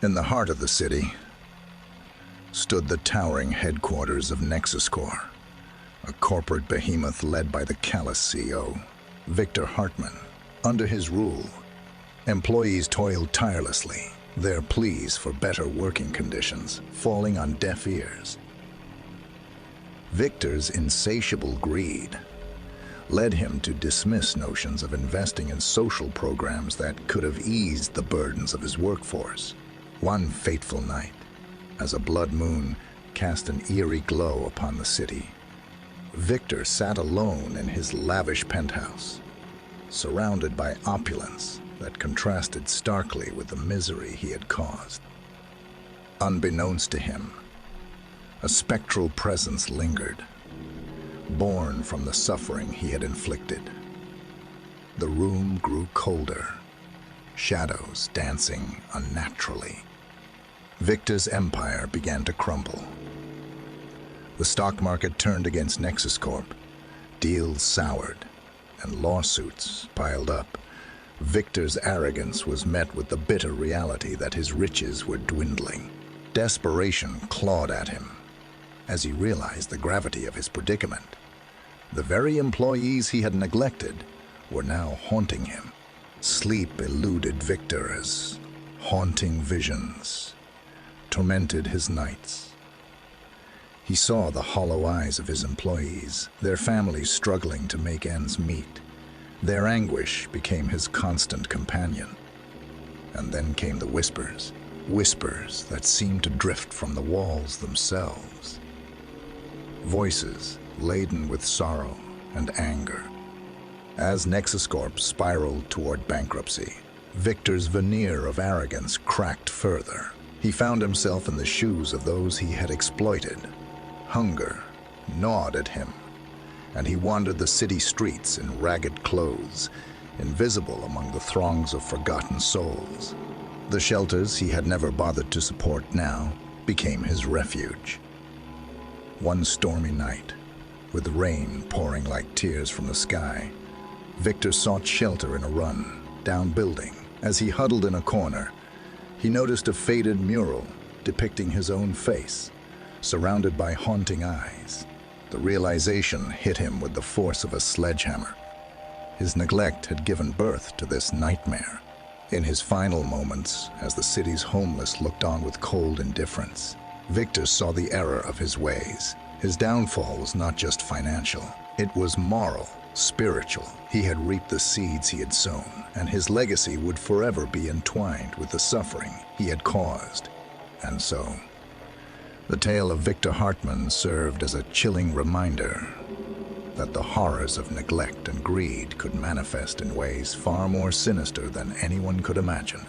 In the heart of the city stood the towering headquarters of Nexus Corp, a corporate behemoth led by the callous CEO, Victor Hartman. Under his rule, employees toiled tirelessly, their pleas for better working conditions falling on deaf ears. Victor's insatiable greed led him to dismiss notions of investing in social programs that could have eased the burdens of his workforce. One fateful night, as a blood moon cast an eerie glow upon the city, Victor sat alone in his lavish penthouse, surrounded by opulence that contrasted starkly with the misery he had caused. Unbeknownst to him, a spectral presence lingered, born from the suffering he had inflicted. The room grew colder, shadows dancing unnaturally. Victor's empire began to crumble. The stock market turned against Nexus Corp, deals soured, and lawsuits piled up. Victor's arrogance was met with the bitter reality that his riches were dwindling. Desperation clawed at him as he realized the gravity of his predicament. The very employees he had neglected were now haunting him. Sleep eluded Victor as haunting visions tormented his nights. He saw the hollow eyes of his employees, their families struggling to make ends meet. Their anguish became his constant companion. And then came the whispers that seemed to drift from the walls themselves. Voices laden with sorrow and anger. As Nexus Corp spiraled toward bankruptcy, Victor's veneer of arrogance cracked further. He found himself in the shoes of those he had exploited. Hunger gnawed at him, and he wandered the city streets in ragged clothes, invisible among the throngs of forgotten souls. The shelters he had never bothered to support now became his refuge. One stormy night, with rain pouring like tears from the sky, Victor sought shelter in a run down building. As he huddled in a corner, he noticed a faded mural depicting his own face, surrounded by haunting eyes. The realization hit him with the force of a sledgehammer. His neglect had given birth to this nightmare. In his final moments, as the city's homeless looked on with cold indifference, Victor saw the error of his ways. His downfall was not just financial, it was moral, spiritual. He had reaped the seeds he had sown, and his legacy would forever be entwined with the suffering he had caused. And so, the tale of Victor Hartman served as a chilling reminder that the horrors of neglect and greed could manifest in ways far more sinister than anyone could imagine.